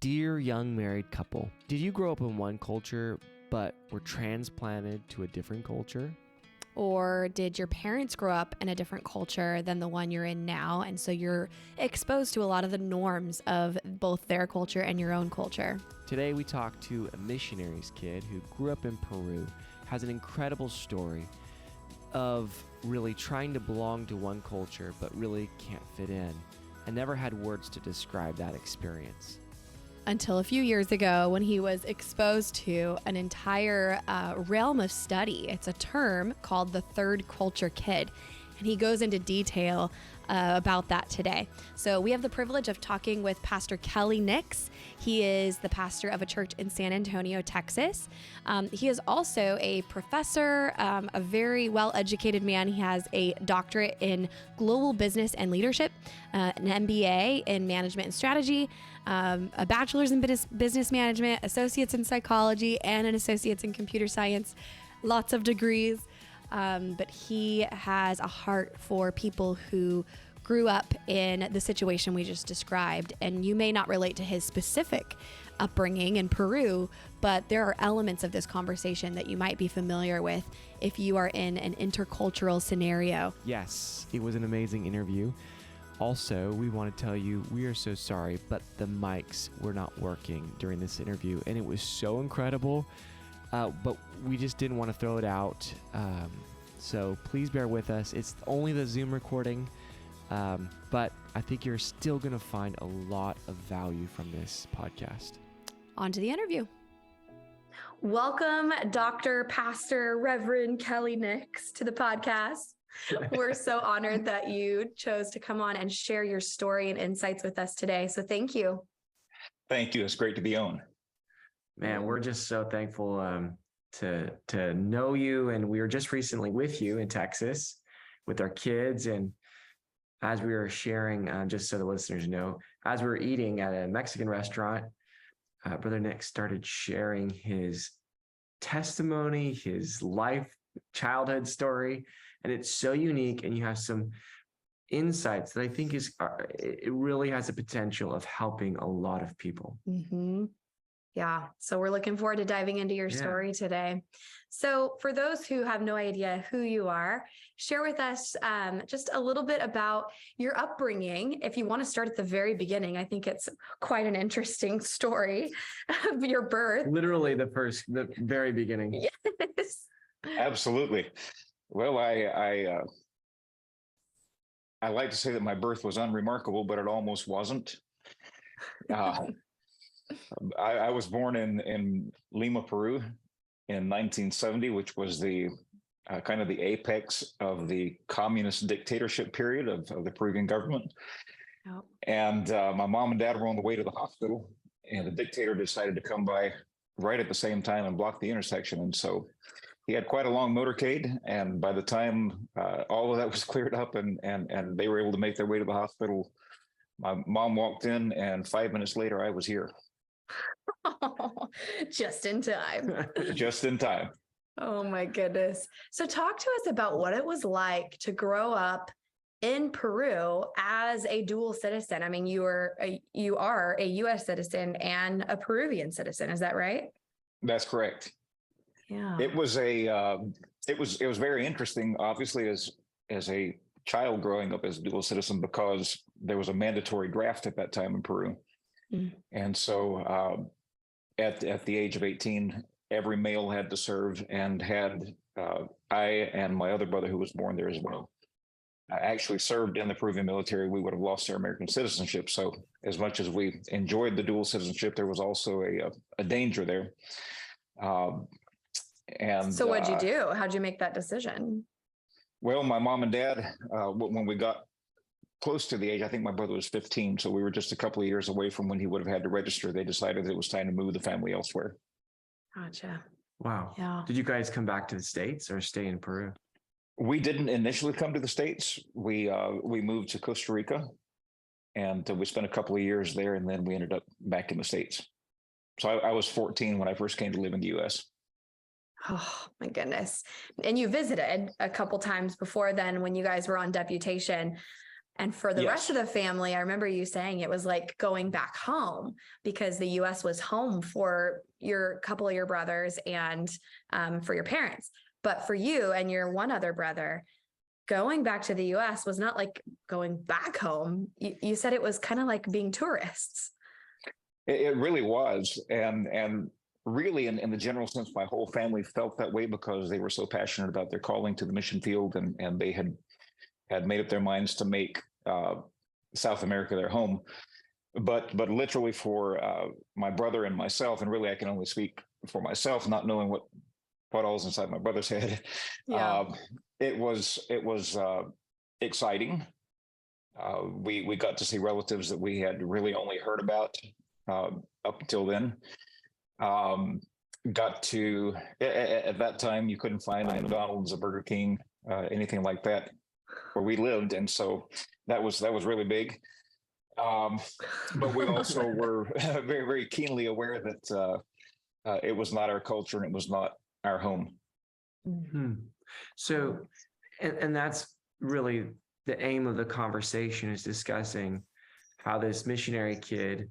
Dear young married couple, did you grow up in one culture but were transplanted to a different culture? Or did your parents grow up in a different culture than the one you're in now, and so you're exposed to a lot of the norms of both their culture and your own culture? Today we talk to a missionary's kid who grew up in Peru, has an incredible story of really trying to belong to one culture but really can't fit in, and never had words to describe that experience. Until a few years ago when he was exposed to an entire realm of study. It's a term called the third culture kid, and he goes into detail about that today. So we have the privilege of talking with Pastor Kelly Nix. He is the pastor of a church in San Antonio, Texas. He is also a professor, a very well-educated man. He has a doctorate in global business and leadership, an MBA in management and strategy, a bachelor's in business management, associates in psychology, and an associate's in computer science. Lots of degrees. But he has a heart for people who grew up in the situation we just described. And you may not relate to his specific upbringing in Peru, but there are elements of this conversation that you might be familiar with if you are in an intercultural scenario. Yes, it was an amazing interview. Also, we want to tell you we are so sorry, but the mics were not working during this interview, and it was so incredible. But we just didn't want to throw it out. So please bear with us. It's only the Zoom recording, but I think you're still going to find a lot of value from this podcast. On to the interview. Welcome, Dr. Pastor Reverend Kelly Nix, to the podcast. We're so honored that you chose to come on and share your story and insights with us today. So thank you. Thank you. It's great to be on. Man, we're just so thankful to know you, and we were just recently with you in Texas with our kids, and as we were sharing, just so the listeners know, as we were eating at a Mexican restaurant, Brother Nick started sharing his testimony, his life, childhood story, and it's so unique, and you have some insights that I think it really has the potential of helping a lot of people. Mm-hmm. Yeah. So we're looking forward to diving into your story today. So for those who have no idea who you are, share with us just a little bit about your upbringing. If you want to start at the very beginning, I think it's quite an interesting story of your birth. Literally the very beginning. Yes. Absolutely. Well, I like to say that my birth was unremarkable, but it almost wasn't. I was born in Lima, Peru in 1970, which was the kind of the apex of the communist dictatorship period of the Peruvian government. Oh. And my mom and dad were on the way to the hospital, and the dictator decided to come by right at the same time and block the intersection. And so he had quite a long motorcade. And by the time all of that was cleared up and they were able to make their way to the hospital, my mom walked in, and 5 minutes later, I was here. Just in time. Just in time. Oh my goodness. So talk to us about what it was like to grow up in Peru as a dual citizen. I mean, you are a U.S. citizen and a Peruvian citizen. Is that right? That's correct. Yeah. It was it was very interesting, obviously, as a child growing up as a dual citizen, because there was a mandatory draft at that time in Peru. Mm. And so at the age of 18, every male had to serve, and had I and my other brother, who was born there as well, actually served in the Peruvian military, we would have lost our American citizenship. So as much as we enjoyed the dual citizenship, there was also a danger there. And so what'd you do? How'd you make that decision? Well, my mom and dad, when we got close to the age, I think my brother was 15, so we were just a couple of years away from when he would have had to register. They decided it was time to move the family elsewhere. Gotcha. Wow. Yeah. Did you guys come back to the States or stay in Peru? We didn't initially come to the States. We moved to Costa Rica, and we spent a couple of years there, and then we ended up back in the States. So I was 14 when I first came to live in the U.S. Oh my goodness. And you visited a couple times before then when you guys were on deputation. And for the rest of the family, I remember you saying it was like going back home because the US was home for your couple of your brothers and for your parents. But for you and your one other brother, going back to the US was not like going back home. You said it was kind of like being tourists. It really was. And really, in the general sense, my whole family felt that way because they were so passionate about their calling to the mission field, and they had made up their minds to make South America their home. But literally for my brother and myself, and really I can only speak for myself, not knowing what all's inside my brother's head. Yeah. It was exciting. We got to see relatives that we had really only heard about up until then. Got to at that time you couldn't find a McDonald's, a Burger King, anything like that where we lived, and so that was really big. But we also were very, very keenly aware that it was not our culture and it was not our home. Mm-hmm. So, and that's really the aim of the conversation, is discussing how this missionary kid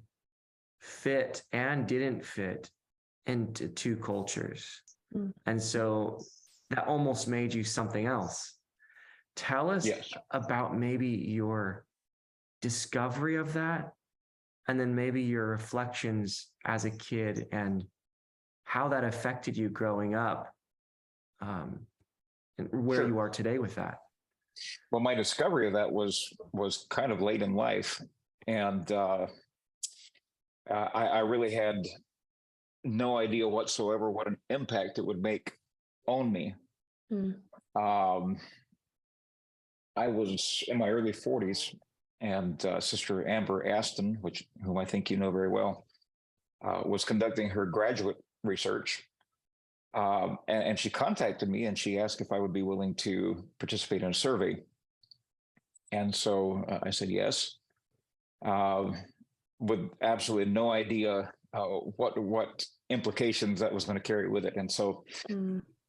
fit and didn't fit into two cultures. Mm. And so that almost made you something else. Tell us about maybe your discovery of that, and then maybe your reflections as a kid and how that affected you growing up, and where you are today with that. Well, my discovery of that was kind of late in life, and I really had no idea whatsoever what an impact it would make on me. Mm. I was in my early 40s, and Sister Amber Aston, whom I think you know very well, was conducting her graduate research. And she contacted me and she asked if I would be willing to participate in a survey. And so I said yes, with absolutely no idea what implications that was going to carry with it. And so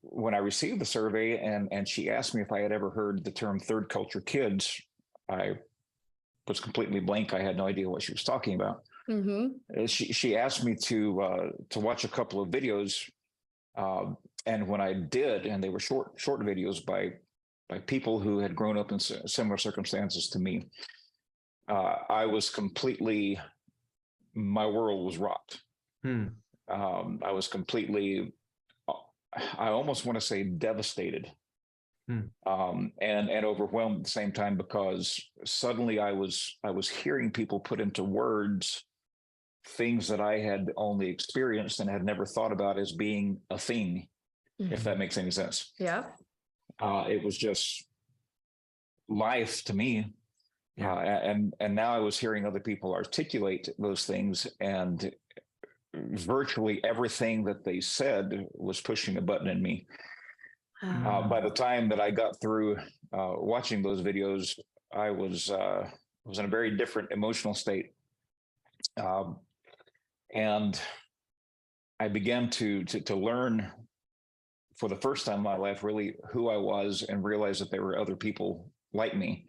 when I received the survey and she asked me if I had ever heard the term third culture kids, I was completely blank. I had no idea what she was talking about. Mm-hmm. She asked me to watch a couple of videos. And when I did, and they were short videos by people who had grown up in similar circumstances to me, I was completely, my world was rocked. I was completely, I almost want to say devastated, and overwhelmed at the same time, because suddenly I was hearing people put into words things that I had only experienced and had never thought about as being a thing, if that makes any sense. Yeah. It was just life to me. And now I was hearing other people articulate those things, and virtually everything that they said was pushing a button in me. By the time that I got through watching those videos, I was in a very different emotional state. And I began to learn for the first time in my life really who I was, and realize that there were other people like me.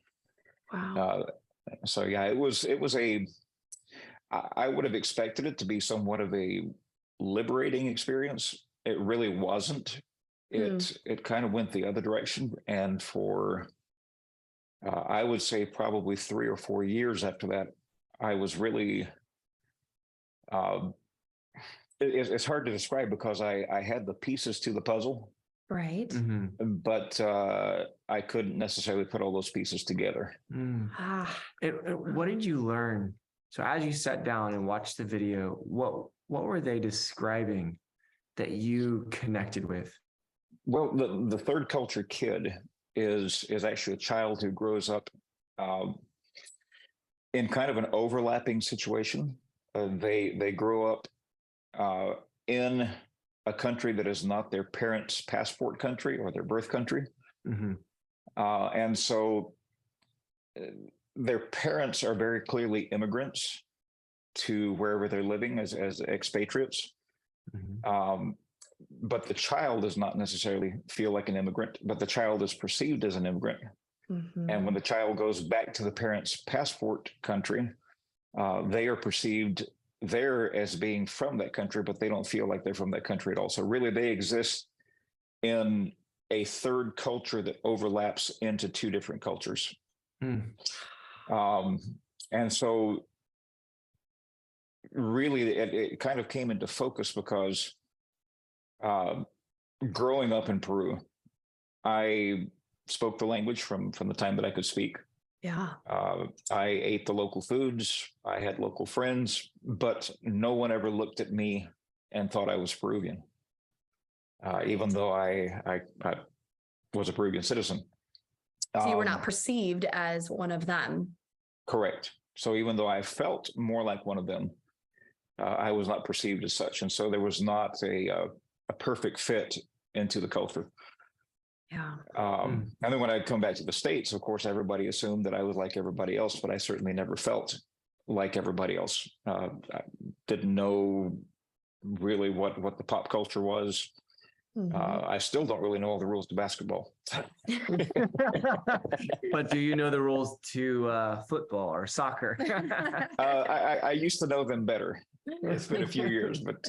Wow. So yeah, it was I would have expected it to be somewhat of a liberating experience. It really wasn't. It kind of went the other direction. And for I would say probably 3 or 4 years after that, I was really it's hard to describe, because I had the pieces to the puzzle, right? But I couldn't necessarily put all those pieces together. What did you learn? So as you sat down and watched the video, what were they describing that you connected with? Well, the third culture kid is actually a child who grows up in kind of an overlapping situation. They grow up in a country that is not their parents' passport country or their birth country. And so their parents are very clearly immigrants to wherever they're living as expatriates. But the child does not necessarily feel like an immigrant, but the child is perceived as an immigrant. And when the child goes back to the parent's passport country, they are perceived there as being from that country, but they don't feel like they're from that country at all. So really they exist in a third culture that overlaps into two different cultures. And so really it kind of came into focus because growing up in Peru, I spoke the language from the time that I could speak. Yeah. I ate the local foods. I had local friends, but no one ever looked at me and thought I was Peruvian, even though I was a Peruvian citizen. So you were not perceived as one of them. Correct. So even though I felt more like one of them, I was not perceived as such. And so there was not a perfect fit into the culture. Yeah. And then when I'd come back to the States, of course, everybody assumed that I was like everybody else, but I certainly never felt like everybody else. I didn't know really what the pop culture was. I still don't really know all the rules to basketball. But do you know the rules to football or soccer? I used to know them better. It's been a few years, but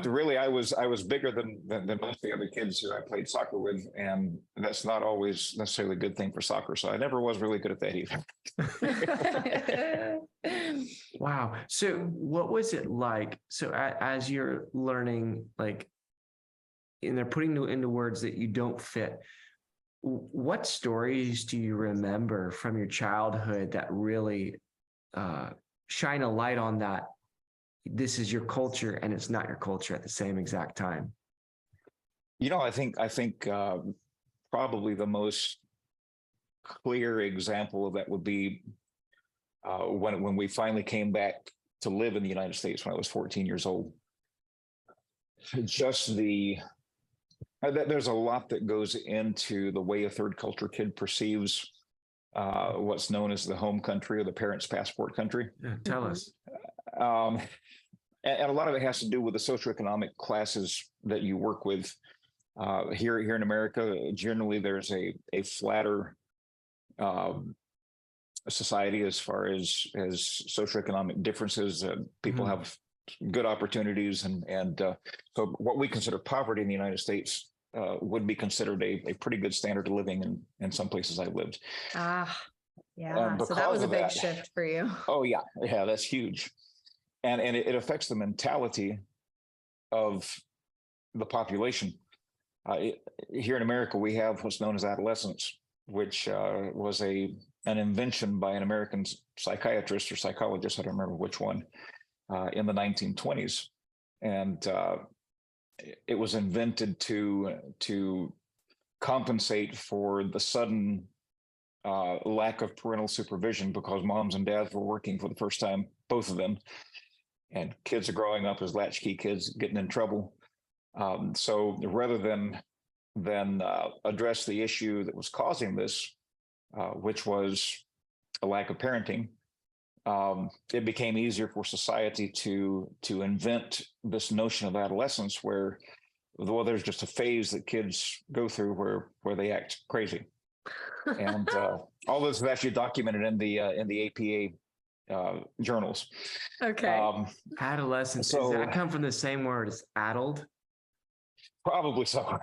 really, I was bigger than most of the other kids who I played soccer with, and that's not always necessarily a good thing for soccer. So I never was really good at that either. Wow. So what was it like? So as you're learning, like, and they're putting into words that you don't fit, what stories do you remember from your childhood that really shine a light on that? This is your culture and it's not your culture at the same exact time. I think probably the most clear example of that would be when we finally came back to live in the United States when I was 14 years old. Just there's a lot that goes into the way a third culture kid perceives what's known as the home country or the parent's passport country. Yeah, tell us. And a lot of it has to do with the socioeconomic classes that you work with. Here in America, generally there's a flatter society as far as socioeconomic differences. People have good opportunities, and so what we consider poverty in the United States would be considered a pretty good standard of living in some places I lived. Yeah. So that was a big shift for you. Oh yeah, that's huge. And it affects the mentality of the population. Here in America, we have what's known as adolescence, which was an invention by an American psychiatrist or psychologist, I don't remember which one, in the 1920s. And it was invented to compensate for the sudden lack of parental supervision because moms and dads were working for the first time, both of them. And kids are growing up as latchkey kids, getting in trouble. So rather than address the issue that was causing this, which was a lack of parenting, it became easier for society to invent this notion of adolescence, where there's just a phase that kids go through where they act crazy, and all this is actually documented in the APA. Journals. Okay. Adolescence. Does that come from the same word as addled? Probably so.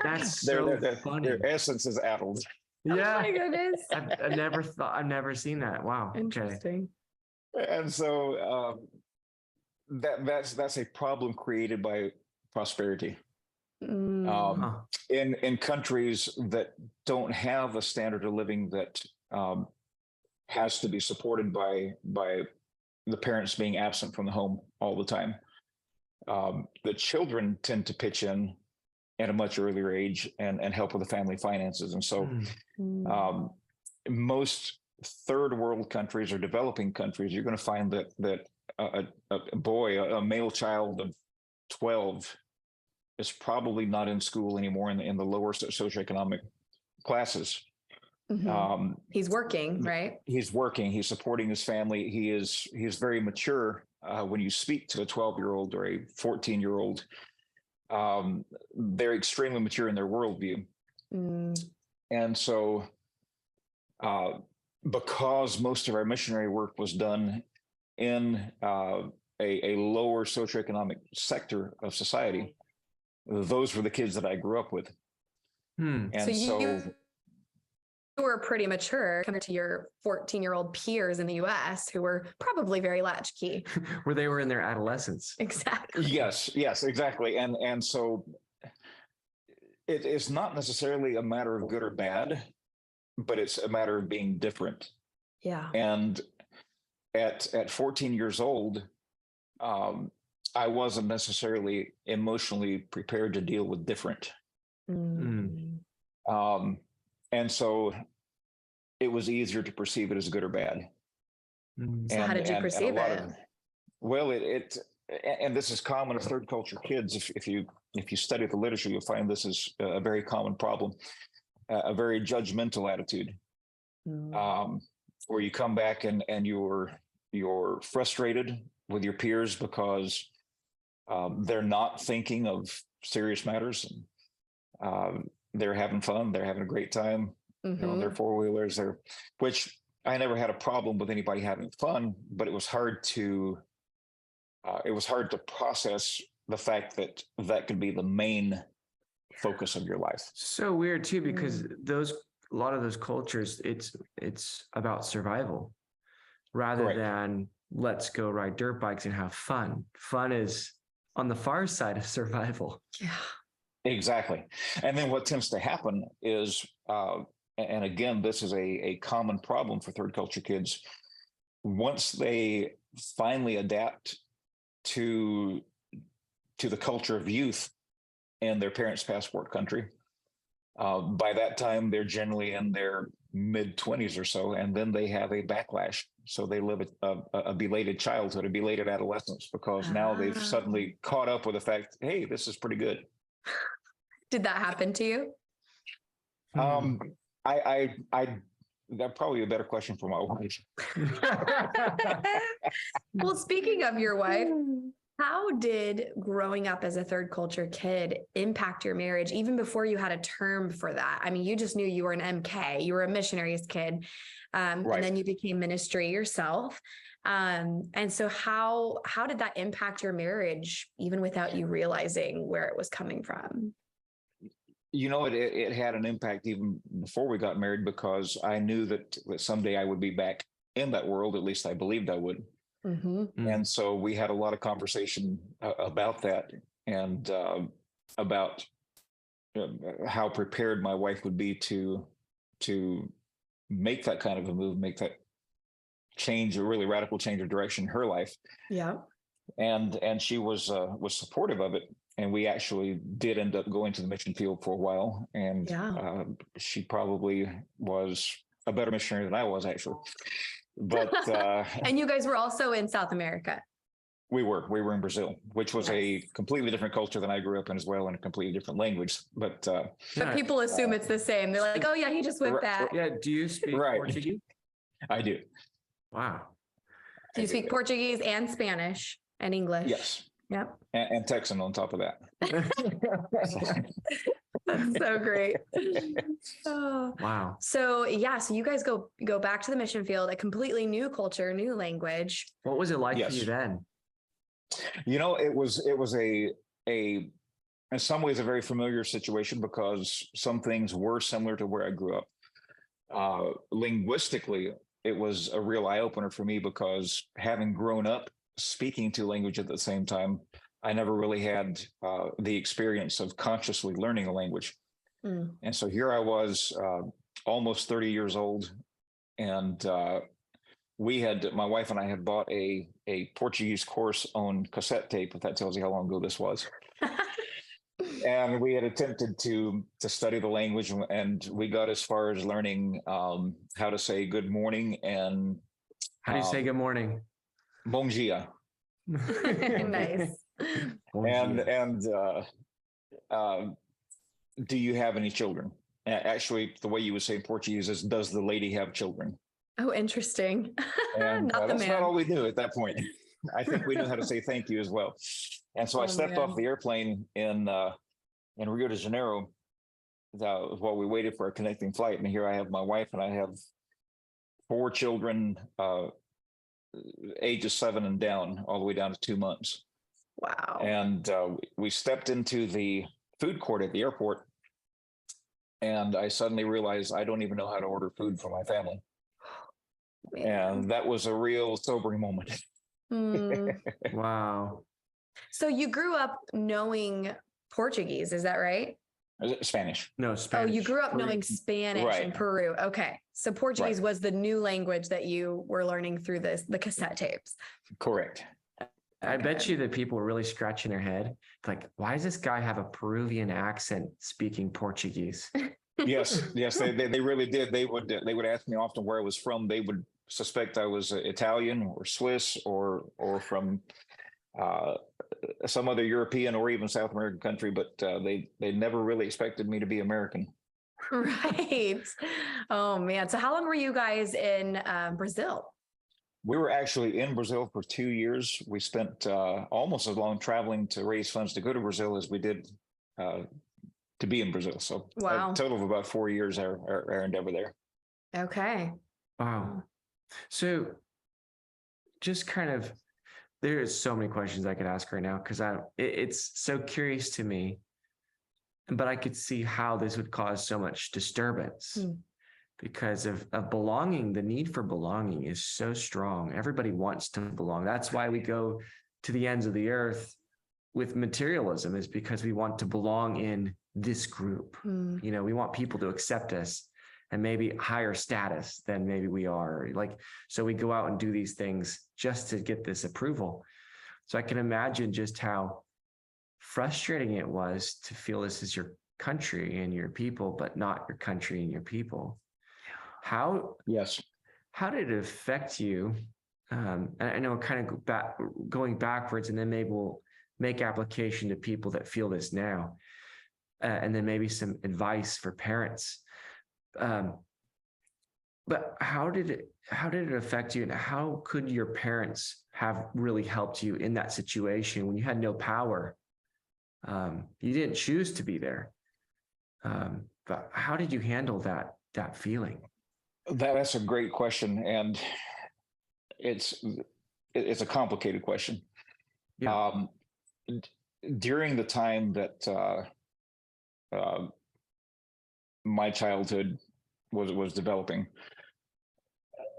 That's so funny. Their essence is addled. Yeah. Oh my goodness. I've never seen that. Wow. Interesting. Okay. And so that's a problem created by prosperity. In countries that don't have a standard of living that has to be supported by the parents being absent from the home all the time. The children tend to pitch in at a much earlier age and help with the family finances. And so most third world countries or developing countries, you're going to find that a male child of 12 is probably not in school anymore in the lower socioeconomic classes. He's working, right? He's working. He's supporting his family. He's very mature. When you speak to a 12-year-old or a 14-year-old, they're extremely mature in their worldview. And so, because most of our missionary work was done in a lower socioeconomic sector of society, those were the kids that I grew up with. Hmm. And So you were pretty mature compared to your 14-year-old peers in the US who were probably very latchkey. Where they were in their adolescence. Exactly. yes, exactly. And so it's not necessarily a matter of good or bad, but it's a matter of being different. Yeah. And at 14 years old, I wasn't necessarily emotionally prepared to deal with different. Mm. And so it was easier to perceive it as good or bad. So how did you perceive it? Well, and this is common of third culture kids. If you study the literature, you'll find this is a very common problem, a very judgmental attitude, where you come back and you're frustrated with your peers because they're not thinking of serious matters. They're having fun. They're having a great time. They're on their four-wheelers. Which I never had a problem with anybody having fun, but it was hard to process the fact that that could be the main focus of your life. So weird too, because a lot of those cultures, it's about survival rather than let's go ride dirt bikes and have fun. Fun is on the far side of survival. Yeah. Exactly. And then what tends to happen is, and again, this is a common problem for third culture kids. Once they finally adapt to the culture of youth in their parents' passport country, by that time they're generally in their mid-20s or so, and then they have a backlash. So they live a belated childhood, a belated adolescence, because now they've suddenly caught up with the fact, hey, this is pretty good. Did that happen to you? That's probably a better question for my wife. Well, speaking of your wife, how did growing up as a third culture kid impact your marriage even before you had a term for that? I mean, you just knew you were an MK, you were a missionaries kid, and then you became ministry yourself. And so how did that impact your marriage even without you realizing where it was coming from? You know, it had an impact even before we got married, because I knew that someday I would be back in that world. At least I believed I would. And so we had a lot of conversation about that, and about how prepared my wife would be to make that kind of a move, make that change, a really radical change of direction in her life. Yeah. And she was supportive of it. And we actually did end up going to the mission field for a while. And she probably was a better missionary than I was, actually. But and you guys were also in South America. We were in Brazil, which was a completely different culture than I grew up in as well, and a completely different language. But people assume it's the same. They're like, oh yeah, he just went back. Yeah. Do you speak Portuguese? I do. Wow. Do you speak Portuguese and Spanish and English? Yes. Yep. And Texan on top of that. That's so great. Oh. Wow. So you guys go back to the mission field, a completely new culture, new language. What was it like for you then? You know, it was a in some ways a very familiar situation, because some things were similar to where I grew up. Linguistically, it was a real eye-opener for me, because having grown up speaking two languages at the same time, I never really had the experience of consciously learning a language. And so here I was, almost 30 years old, and my wife and I had bought a Portuguese course on cassette tape, if that tells you how long ago this was. And we had attempted to study the language, and we got as far as learning how to say good morning and how do you say good morning? Bom dia. Nice. And do you have any children? Actually, the way you would say in Portuguese is, does the lady have children? Oh, interesting. And not that's not all we knew at that point. I think we knew how to say thank you as well. And so I stepped off the airplane in Rio de Janeiro, while we waited for a connecting flight, and here I have my wife, and I have 4 children, ages 7 and down, all the way down to 2 months. Wow. And we stepped into the food court at the airport, and I suddenly realized I don't even know how to order food for my family. Man. And that was a real sobering moment. Wow. So you grew up knowing Portuguese, is that right? Spanish. No, Spanish. Oh, you grew up knowing Spanish in Peru. Okay. So Portuguese was the new language that you were learning through the cassette tapes. Correct. I bet you that people were really scratching their head. Like, why does this guy have a Peruvian accent speaking Portuguese? Yes, they really did. They would ask me often where I was from. They would suspect I was Italian or Swiss or from some other European or even South American country, but they never really expected me to be American. Right. Oh man. So how long were you guys in Brazil? We were actually in Brazil for 2 years. We spent almost as long traveling to raise funds to go to Brazil as we did to be in Brazil. So wow. A total of about 4 years our endeavor there. Okay. Wow. So just kind of, there is so many questions I could ask right now because it's so curious to me, but I could see how this would cause so much disturbance because of belonging. The need for belonging is so strong. Everybody wants to belong. That's why we go to the ends of the earth with materialism, is because we want to belong in this group. You know, we want people to accept us and maybe higher status than maybe we are. Like, so we go out and do these things just to get this approval. So I can imagine just how frustrating it was to feel this is your country and your people, but not your country and your people. How did it affect you? And I know kind of going backwards, and then maybe we'll make application to people that feel this now, and then maybe some advice for parents. But how did it affect you, and how could your parents have really helped you in that situation when you had no power? You didn't choose to be there, but how did you handle that feeling? That's a great question, and it's a complicated question. Yeah. During the time that my childhood was developing,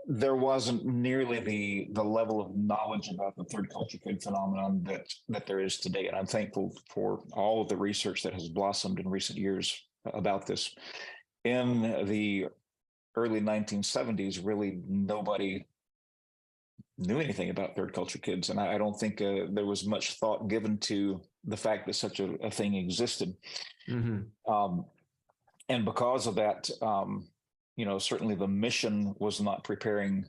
there wasn't nearly the level of knowledge about the third culture kid phenomenon that there is today. And I'm thankful for all of the research that has blossomed in recent years about this. In the early 1970s, really nobody knew anything about third culture kids. And I don't think there was much thought given to the fact that such a thing existed. And because of that, certainly the mission was not preparing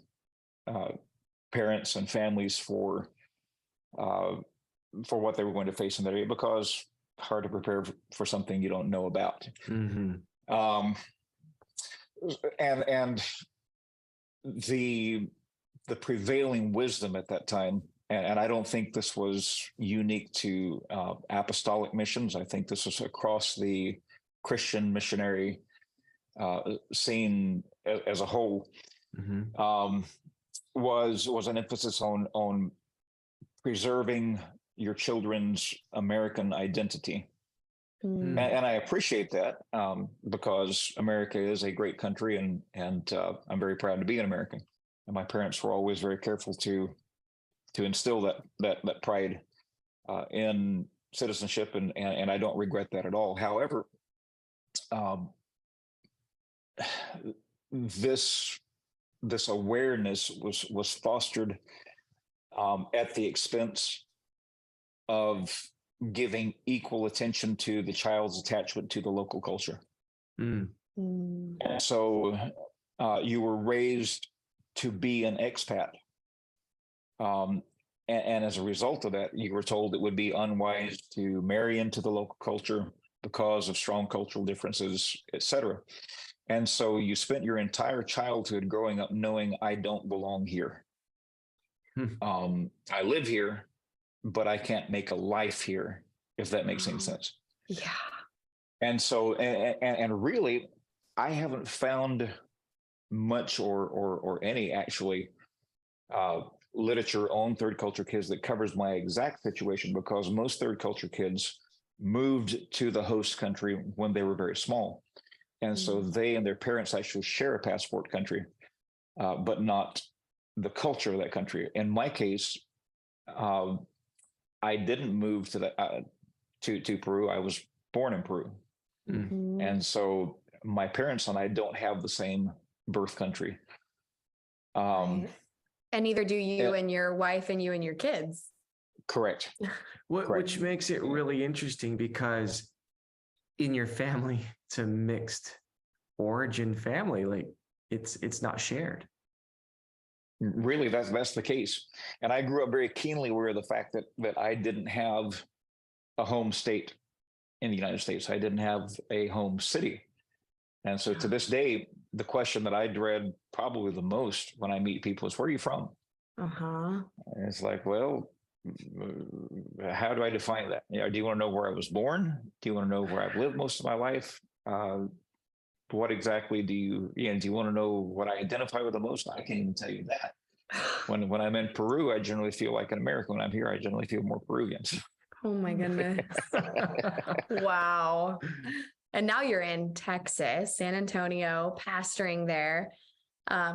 parents and families for what they were going to face in that area, because hard to prepare for something you don't know about. And the prevailing wisdom at that time, and I don't think this was unique to apostolic missions. I think this was across the Christian missionary scene as a whole, was an emphasis on preserving your children's American identity. And I appreciate that because America is a great country, and I'm very proud to be an American. And my parents were always very careful to instill that pride in citizenship, and I don't regret that at all. However, this awareness was fostered at the expense of giving equal attention to the child's attachment to the local culture. So you were raised to be an expat. And as a result of that, you were told it would be unwise to marry into the local culture because of strong cultural differences, et cetera. And so you spent your entire childhood growing up knowing, I don't belong here. I live here, but I can't make a life here, if that makes any sense. Yeah. And so, and really, I haven't found much or any actually uh, literature on third culture kids that covers my exact situation, because most third culture kids moved to the host country when they were very small. And so they and their parents actually share a passport country, but not the culture of that country. In my case, I didn't move to Peru. I was born in Peru. Mm. And so my parents and I don't have the same birth country. Right. And neither do you it- and your wife and you and your kids. Correct. Correct. Which makes it really interesting, because in your family, it's a mixed origin family. Like it's not shared. Really, that's the case. And I grew up very keenly aware of the fact that I didn't have a home state in the United States. I didn't have a home city. And so to this day, the question that I dread probably the most when I meet people is, where are you from? Uh-huh. And it's like, well, how do I define that? You know, do you want to know where I was born? Do you want to know where I've lived most of my life? What exactly do you want to know what I identify with the most? I can't even tell you that. When I'm in Peru, I generally feel like an American. When I'm here, I generally feel more Peruvian. Oh my goodness. Wow. And now you're in Texas, San Antonio, pastoring there.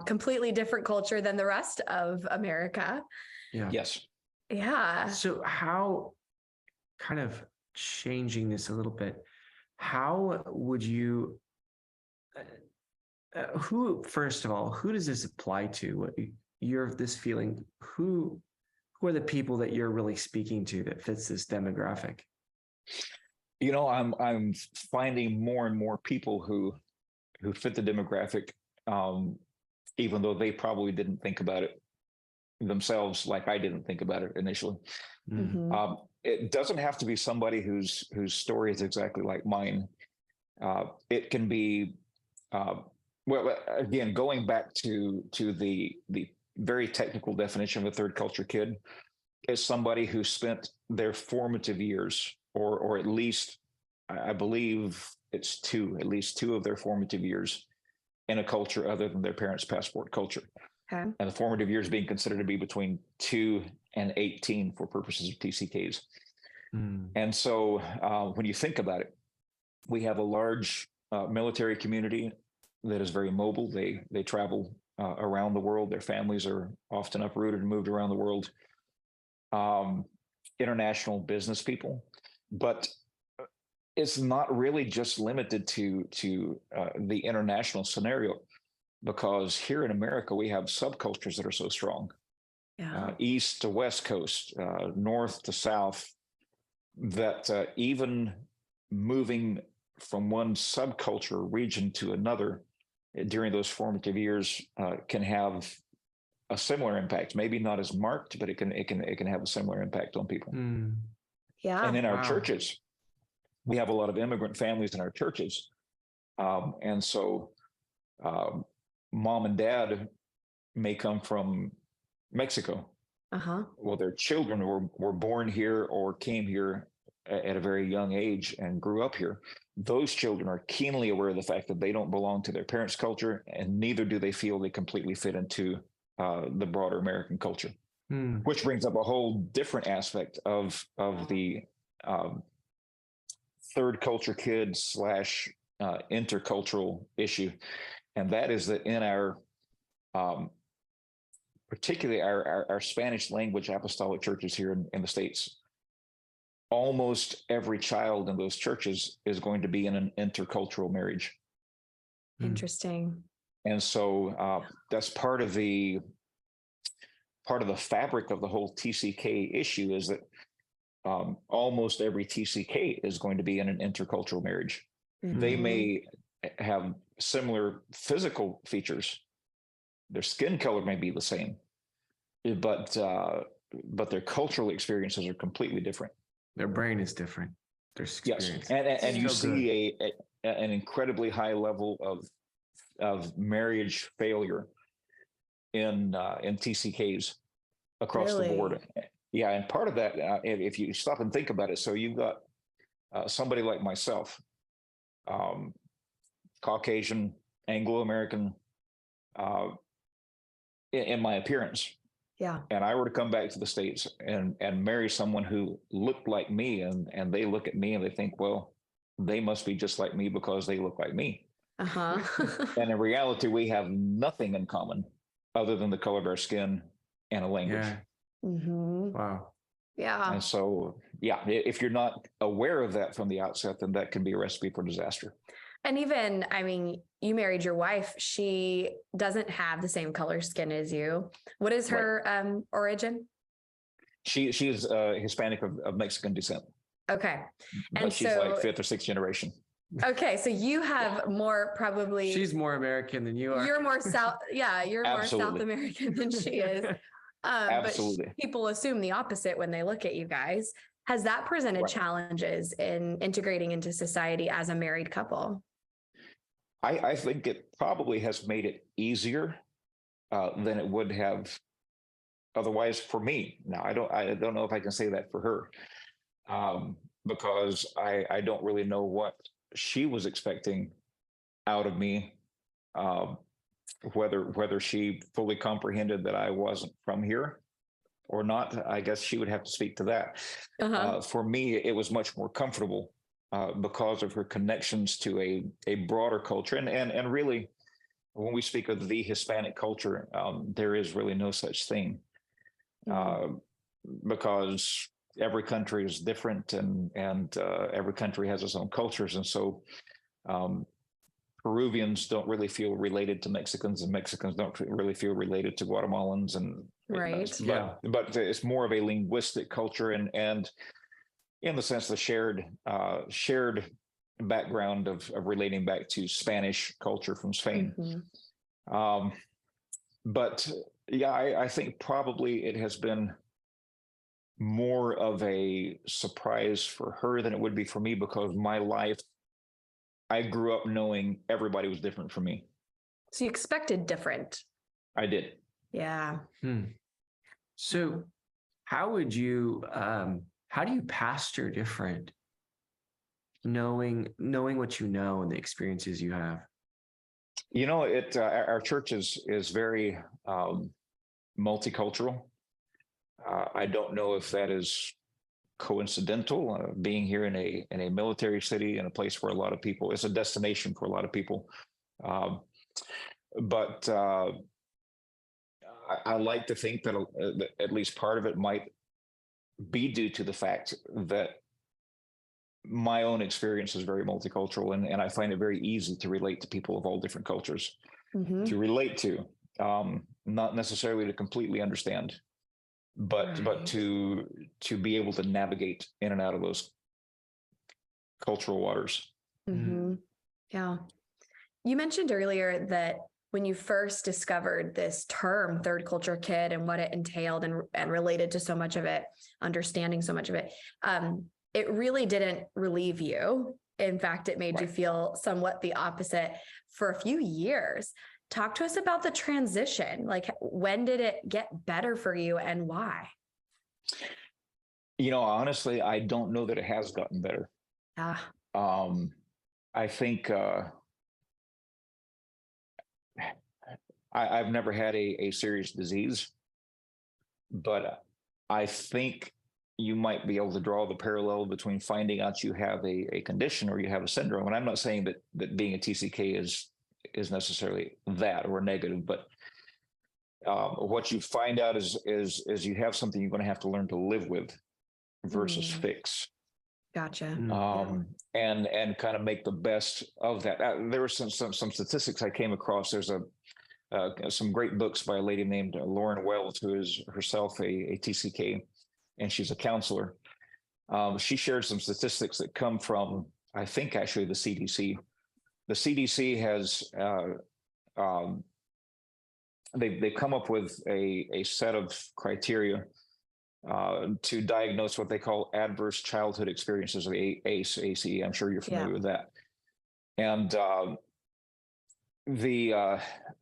Completely different culture than the rest of America. Yeah. Yes. Yeah. So how, kind of changing this a little bit, how would you, who, first of all, who does this apply to? What you're this feeling, who are the people that you're really speaking to that fits this demographic? You know, I'm finding more and more people who fit the demographic, even though they probably didn't think about it themselves like I didn't think about it initially. Mhm. It doesn't have to be somebody whose story is exactly like mine. It can be, well, again, going back to the very technical definition of a third culture kid, is somebody who spent their formative years, or at least, I believe it's at least two of their formative years in a culture other than their parents' passport culture. Okay. And the formative years being considered to be between 2 and 18 for purposes of TCKs. And so when you think about it, we have a large military community that is very mobile. They travel around the world. Their families are often uprooted and moved around the world. International business people, but it's not really just limited to the international scenario, because here in America we have subcultures that are so strong, east to west coast, north to south, that even moving from one subculture region to another during those formative years can have a similar impact. Maybe not as marked, but it can have a similar impact on people. Yeah. And in our churches, we have a lot of immigrant families in our churches, and so mom and dad may come from Mexico. Well, their children were born here or came here at a very young age and grew up here. Those children are keenly aware of the fact that they don't belong to their parents' culture, and neither do they feel they completely fit into the broader American culture, which brings up a whole different aspect of the third culture kid / intercultural issue, and that is that in our particularly our Spanish language apostolic churches here in the States, almost every child in those churches is going to be in an intercultural marriage. Interesting. And so that's part of the fabric of the whole TCK issue, is that almost every TCK is going to be in an intercultural marriage. They may have similar physical features. Their skin color may be the same, but their cultural experiences are completely different. Their brain is different. Their experience. Yes, and you see an incredibly high level of marriage failure in TCKs across the board. Yeah, and part of that, if you stop and think about it, so you've got somebody like myself um, Caucasian, Anglo-American, in my appearance. Yeah. And I were to come back to the States and marry someone who looked like me, and they look at me and they think, well, they must be just like me because they look like me. Uh-huh. And in reality, we have nothing in common other than the color of our skin and a language. Yeah. Mm-hmm. Wow. Yeah. And so, yeah, if you're not aware of that from the outset, then that can be a recipe for disaster. And even, I mean, you married your wife. She doesn't have the same color skin as you. What is her origin? She is Hispanic of Mexican descent. Okay. But And she's so, like fifth or sixth generation. okay. So you have more probably. She's more American than you are. You're more South. Yeah. You're more South Absolutely. American than she is. Absolutely. But people assume the opposite when they look at you guys. Has that presented Right. challenges in integrating into society as a married couple? I think it probably has made it easier than it would have otherwise for me. Now, I don't know if I can say that for her, because I don't really know what she was expecting out of me, whether she fully comprehended that I wasn't from here or not. I guess she would have to speak to that. Uh-huh. For me, it was much more comfortable because of her connections to a broader culture. And really, when we speak of the Hispanic culture, there is really no such thing, because every country is different, and every country has its own cultures. And so Peruvians don't really feel related to Mexicans, and Mexicans don't really feel related to Guatemalans. And Right. but it's more of a linguistic culture, and in the sense the shared background of relating back to Spanish culture from Spain. Mm-hmm. But yeah, I think probably it has been more of a surprise for her than it would be for me, because my life, I grew up knowing everybody was different from me. So you expected different. I did. Yeah. So how do you pastor different, knowing what you know and the experiences you have? You know, our church is very multicultural. I don't know if that is coincidental, being here in a military city, in a place where a lot of people, it's a destination for a lot of people. But I like to think that at least part of it might be due to the fact that my own experience is very multicultural, and I find it very easy to relate to people of all different cultures, to relate to, not necessarily to completely understand, but to be able to navigate in and out of those cultural waters. Yeah. You mentioned earlier that when you first discovered this term, third culture kid, and what it entailed and related to so much of it, understanding so much of it, it really didn't relieve you. In fact, it made you feel somewhat the opposite for a few years. Talk to us about the transition. Like, when did it get better for you, and why? You know, honestly, I don't know that it has gotten better. I think I've never had a serious disease, but I think you might be able to draw the parallel between finding out you have a condition or you have a syndrome. And I'm not saying that being a TCK is necessarily that or negative, but what you find out is you have something you're going to have to learn to live with versus fix. Gotcha. And kind of make the best of that. There were some statistics I came across. There's some great books by a lady named Lauren Wells, who is herself a TCK, and she's a counselor. She shared some statistics that come from, I think, actually the CDC. The CDC has they've come up with a set of criteria to diagnose what they call adverse childhood experiences, or ACE. I'm sure you're familiar with that. And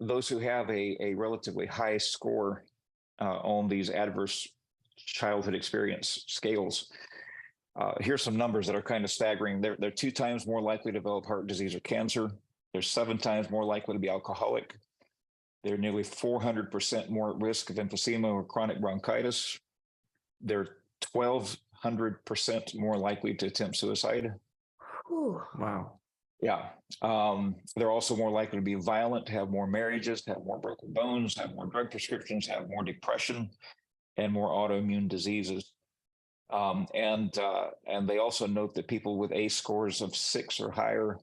those who have a relatively high score on these adverse childhood experience scales Here's some numbers that are kind of staggering. They're 2 times more likely to develop heart disease or cancer. They're 7 times more likely to be alcoholic. They're nearly 400% more at risk of emphysema or chronic bronchitis. They're 1,200% more likely to attempt suicide. Ooh. Wow. Yeah. They're also more likely to be violent, to have more marriages, to have more broken bones, have more drug prescriptions, have more depression, and more autoimmune diseases. And they also note that people with ACE scores of 6 or higher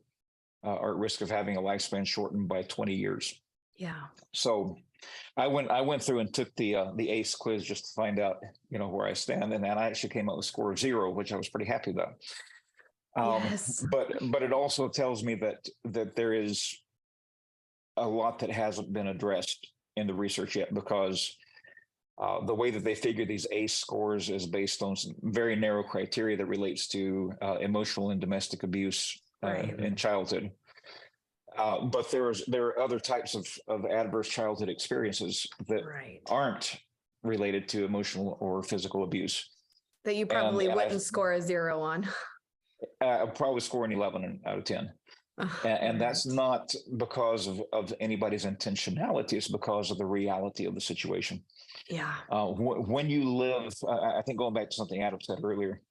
are at risk of having a lifespan shortened by 20 years. Yeah. So I went through and took the ACE quiz just to find out, where I stand, and then I actually came up with a score of 0, which I was pretty happy about. Yes. But it also tells me that there is a lot that hasn't been addressed in the research yet, because the way that they figure these ACE scores is based on some very narrow criteria that relates to emotional and domestic abuse in childhood. But there are other types of adverse childhood experiences that aren't related to emotional or physical abuse. That you probably wouldn't score a 0 on. I'll probably score an 11 out of 10. And that's not because of anybody's intentionality. It's because of the reality of the situation. Yeah. When you live, I think going back to something Adam said earlier,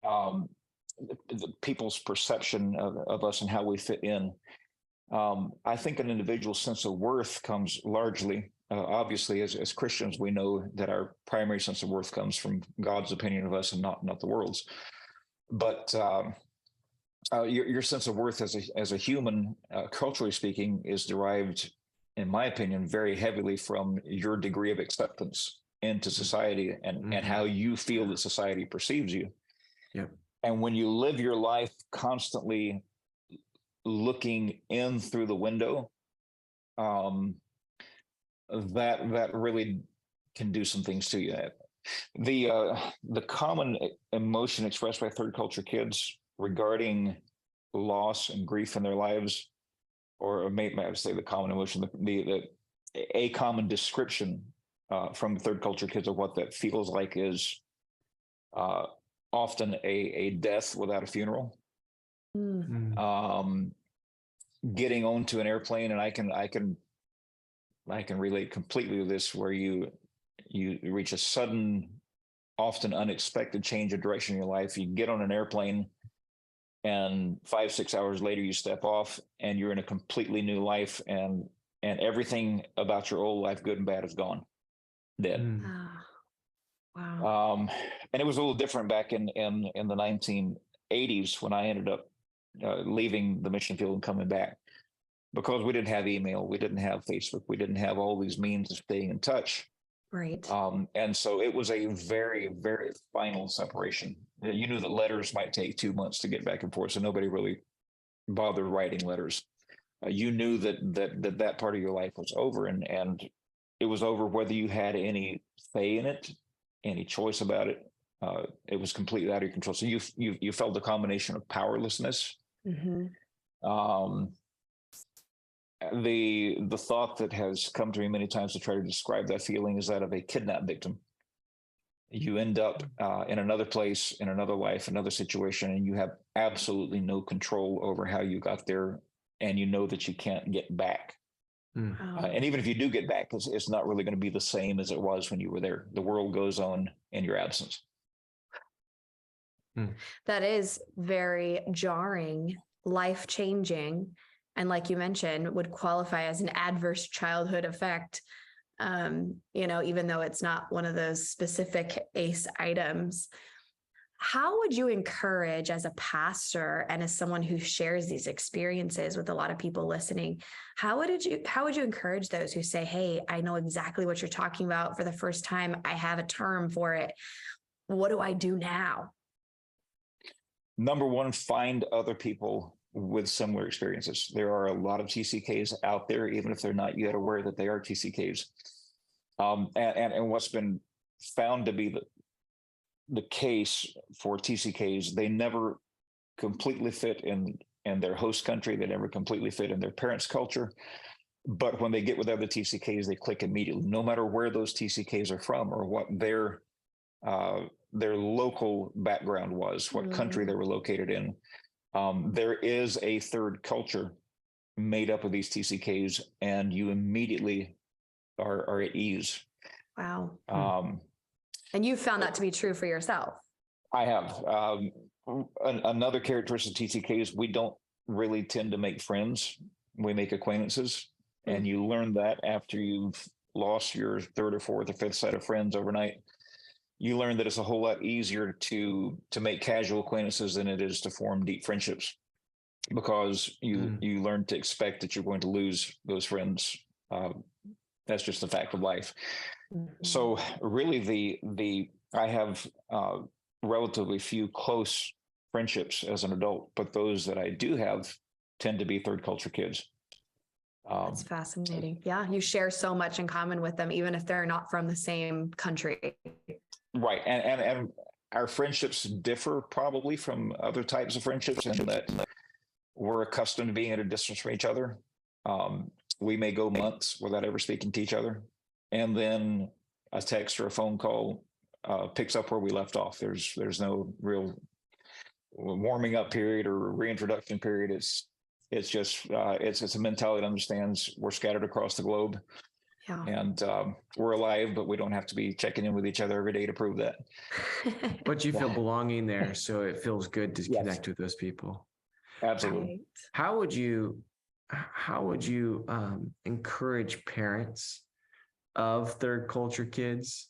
the people's perception of us and how we fit in. I think an individual's sense of worth comes largely, obviously, as Christians, we know that our primary sense of worth comes from God's opinion of us and not the world's. But your sense of worth as a human, culturally speaking, is derived, in my opinion, very heavily from your degree of acceptance into society and how you feel that society perceives you. Yep. And when you live your life constantly looking in through the window, that really can do some things to you. The common emotion expressed by third culture kids regarding loss and grief in their lives, or maybe I would say the common emotion, a common description from third culture kids of what that feels like is often a death without a funeral. Getting onto an airplane, and I can relate completely to this, where you reach a sudden, often unexpected change of direction in your life. You get on an airplane, and 5-6 hours later you step off, and you're in a completely new life, and everything about your old life, good and bad, is gone, dead. Wow. And it was a little different back in the 1980s when I ended up leaving the mission field and coming back, because we didn't have email, we didn't have Facebook, we didn't have all these means of staying in touch. Right. And so it was a very, very final separation. You knew that letters might take 2 months to get back and forth, so nobody really bothered writing letters. You knew that part of your life was over, and it was over whether you had any say in it, any choice about it. It was completely out of your control. So you felt a combination of powerlessness. The thought that has come to me many times to try to describe that feeling is that of a kidnap victim. You end up in another place, in another life, another situation, and you have absolutely no control over how you got there, and you know that you can't get back. And even if you do get back, it's not really going to be the same as it was when you were there. The world goes on in your absence. That is very jarring, life-changing, and like you mentioned, would qualify as an adverse childhood effect, even though it's not one of those specific ACE items. How would you encourage, as a pastor and as someone who shares these experiences with a lot of people listening, how would you encourage those who say, hey, I know exactly what you're talking about for the first time, I have a term for it, what do I do now? Number one, find other people with similar experiences. There are a lot of TCKs out there, even if they're not yet aware that they are TCKs. And what's been found to be the case for TCKs, they never completely fit in their host country. They never completely fit in their parents' culture. But when they get with other TCKs, they click immediately, no matter where those TCKs are from or what their their local background was, what country they were located in. There is a third culture made up of these TCKs, and you immediately are at ease. Wow. And you found that to be true for yourself. I have. Another characteristic of TCKs, we don't really tend to make friends. We make acquaintances. And you learn that after you've lost your third or fourth or fifth set of friends overnight. You learn that it's a whole lot easier to make casual acquaintances than it is to form deep friendships, because you learn to expect that you're going to lose those friends. That's just the fact of life. So really, I have relatively few close friendships as an adult, but those that I do have tend to be third culture kids. That's fascinating. Yeah, you share so much in common with them, even if they're not from the same country. Right, and our friendships differ probably from other types of friendships in that we're accustomed to being at a distance from each other. We may go months without ever speaking to each other, and then a text or a phone call picks up where we left off. There's no real warming up period or reintroduction period. It's just it's a mentality that understands we're scattered across the globe. Yeah. And we're alive, but we don't have to be checking in with each other every day to prove that. But you feel belonging there, so it feels good to connect with those people. Absolutely. Right. How would you encourage parents of third culture kids?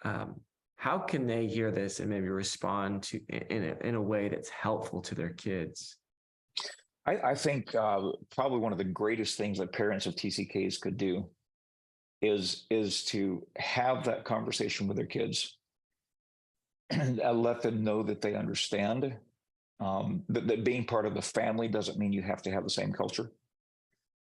How can they hear this and maybe respond to in a way that's helpful to their kids? I think probably one of the greatest things that parents of TCKs could do is to have that conversation with their kids and let them know that they understand that being part of the family doesn't mean you have to have the same culture.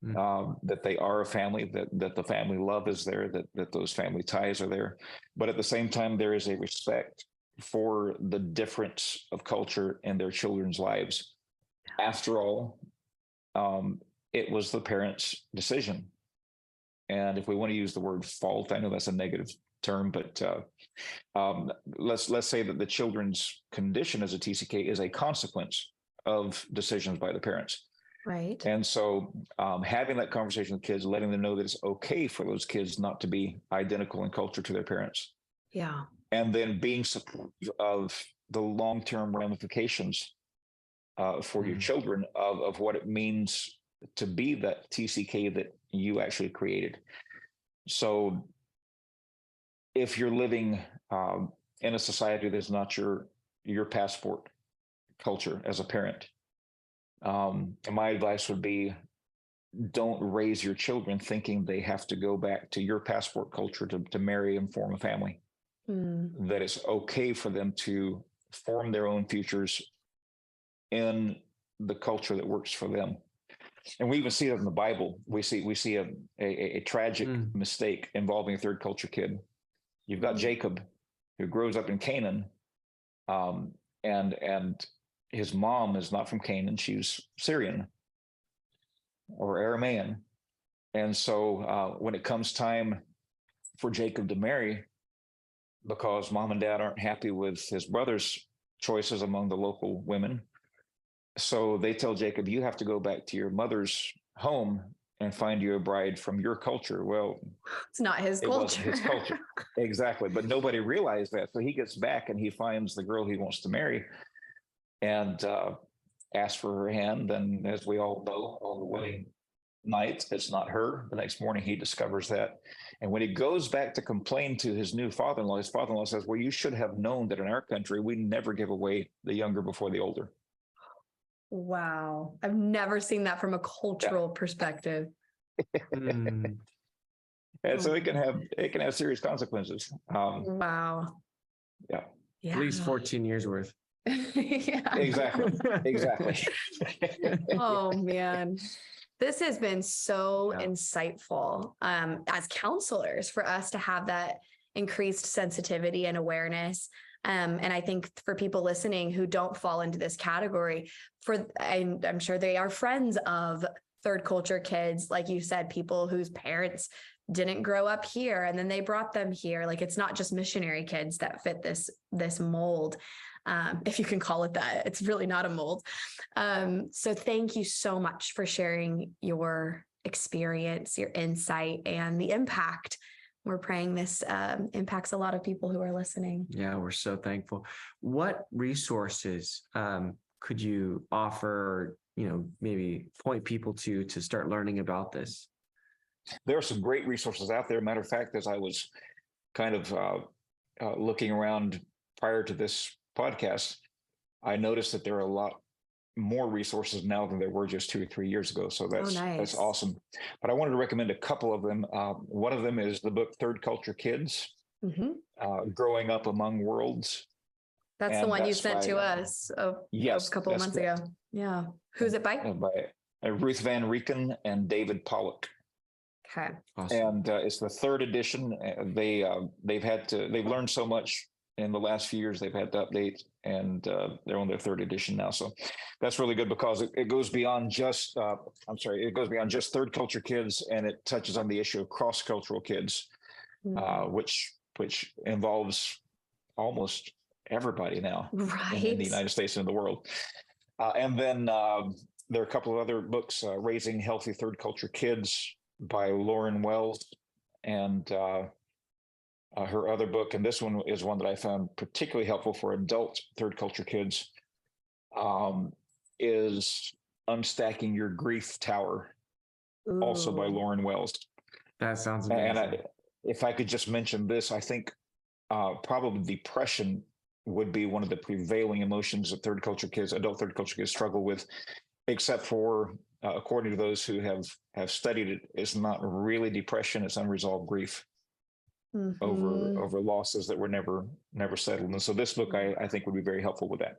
That they are a family, that the family love is there, that those family ties are there. But at the same time, there is a respect for the difference of culture in their children's lives. After all, it was the parents' decision. And if we want to use the word fault, I know that's a negative term, but let's say that the children's condition as a TCK is a consequence of decisions by the parents. Right. And so having that conversation with kids, letting them know that it's okay for those kids not to be identical in culture to their parents. Yeah. And then being supportive of the long-term ramifications for your children of what it means to be that TCK that you actually created. So if you're living in a society that's not your passport culture as a parent, my advice would be, don't raise your children thinking they have to go back to your passport culture to marry and form a family. That it's okay for them to form their own futures in the culture that works for them. And we even see it in the Bible. We see a tragic mistake involving a third culture kid. You've got Jacob, who grows up in Canaan, and his mom is not from Canaan; she's Syrian or Aramaean. And so when it comes time for Jacob to marry, because mom and dad aren't happy with his brother's choices among the local women, so they tell Jacob, you have to go back to your mother's home and find you a bride from your culture. Well, it's not his culture. It wasn't his culture. Exactly. But nobody realized that. So he gets back and he finds the girl he wants to marry and asks for her hand. And as we all know, on the wedding night, it's not her. The next morning he discovers that. And when he goes back to complain to his new father-in-law, his father-in-law says, well, you should have known that in our country, we never give away the younger before the older. Wow. I've never seen that from a cultural perspective. And so it can have serious consequences. Wow. Yeah. Yeah. At least 14 years worth. Yeah. Exactly. Oh man. This has been so insightful as counselors for us to have that increased sensitivity and awareness. And I think for people listening who don't fall into this category, I'm sure they are friends of third culture kids, like you said, people whose parents didn't grow up here and then they brought them here. Like, it's not just missionary kids that fit this mold. If you can call it that, it's really not a mold. So thank you so much for sharing your experience, your insight, and the impact. We're praying this impacts a lot of people who are listening. Yeah, we're so thankful. What resources could you offer, maybe point people to start learning about this? There are some great resources out there. Matter of fact, as I was kind of looking around prior to this podcast, I noticed that there are a lot more resources now than there were just 2 or 3 years ago. So that's awesome. But I wanted to recommend a couple of them. One of them is the book Third Culture Kids, Growing Up Among Worlds. That's the one you sent to us a couple of months ago. Yeah. Who's it by? By Ruth Van Rieken and David Pollock. Okay. Awesome. And it's the 3rd edition. They've learned so much in the last few years. They've had to update, and they're on their 3rd edition now. So that's really good because it goes beyond just it goes beyond just third culture kids, and it touches on the issue of cross-cultural kids, which involves almost everybody now in the United States and in the world. And then there are a couple of other books, Raising Healthy Third Culture Kids by Lauren Wells, and her other book, and this one is one that I found particularly helpful for adult third culture kids, is Unstacking Your Grief Tower, also by Lauren Wells. That sounds amazing. And if I could just mention this, I think probably depression would be one of the prevailing emotions that adult third culture kids struggle with, except for, according to those who have studied it, it's not really depression, it's unresolved grief. Over losses that were never settled. And so this book I think would be very helpful with that.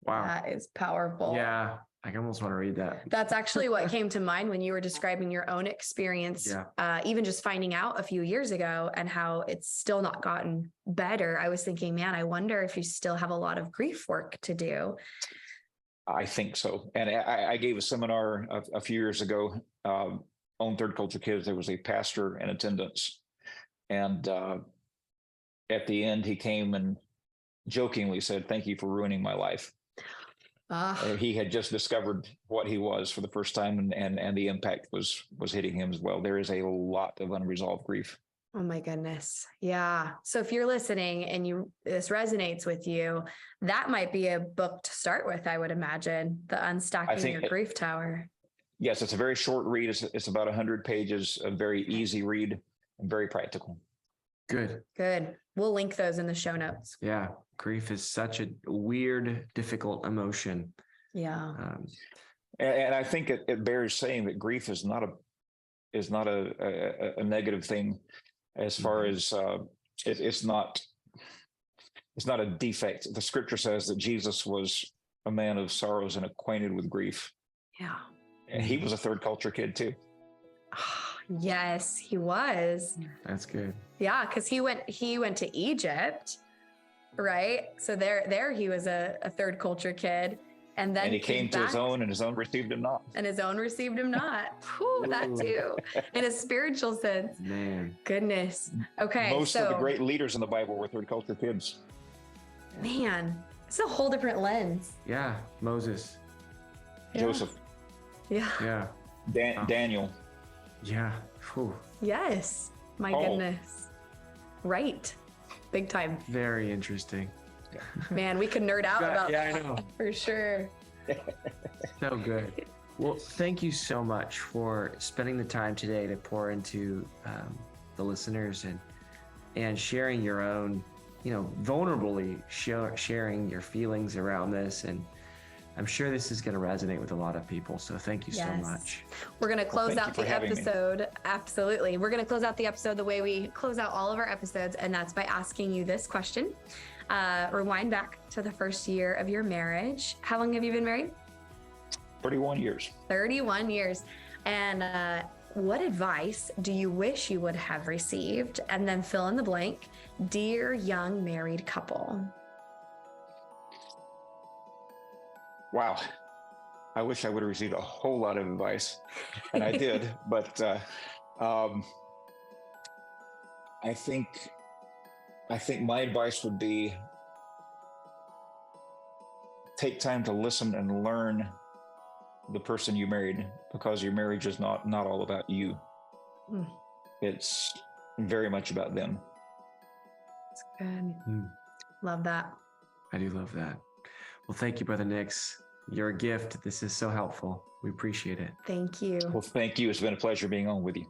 Wow. That is powerful. Yeah. I almost want to read that. That's actually what came to mind when you were describing your own experience, even just finding out a few years ago and how it's still not gotten better. I was thinking, man, I wonder if you still have a lot of grief work to do. I think so. And I gave a seminar a few years ago on third culture kids. There was a pastor in attendance. And at the end, he came and jokingly said, "Thank you for ruining my life." He had just discovered what he was for the first time, and the impact was hitting him as well. There is a lot of unresolved grief. Oh my goodness. Yeah. So if you're listening and this resonates with you, that might be a book to start with, I would imagine. The Unstacking Your Grief Tower. Yes, it's a very short read. It's about 100 pages, a very easy read. And very practical. Good. We'll link those in the show notes. Yeah. Grief is such a weird, difficult emotion. Yeah. And I think it bears saying that grief is not a negative thing, as far as it's not a defect. The scripture says that Jesus was a man of sorrows and acquainted with grief. Yeah. And he was a third culture kid too. Yes, he was. That's good. Yeah, because he went to Egypt, right? So there he was a third culture kid. And then he came to his own, and his own received him not. And his own received him not. Whew, that too. In a spiritual sense. Man. Goodness. Okay. Most of the great leaders in the Bible were third culture kids. Man, it's a whole different lens. Yeah. Moses. Joseph. Yeah. Daniel. Yeah. Whew. Yes. My goodness. Right. Big time. Very interesting. Man, we could nerd out about that. I know. For sure. So good. Well, thank you so much for spending the time today to pour into the listeners and sharing your own, vulnerably sharing your feelings around this. And I'm sure this is going to resonate with a lot of people. So thank you so much. We're going to close out the episode. Absolutely. We're going to close out the episode the way we close out all of our episodes. And that's by asking you this question. Rewind back to the first year of your marriage. How long have you been married? 31 years. 31 years. And what advice do you wish you would have received? And then fill in the blank. Dear young married couple. Wow. I wish I would have received a whole lot of advice, and I did, but I think my advice would be take time to listen and learn the person you married, because your marriage is not all about you. Mm. It's very much about them. That's good. Mm. Love that. I do love that. Well, thank you, Brother Nix. You're a gift. This is so helpful. We appreciate it. Thank you. Well, thank you. It's been a pleasure being on with you.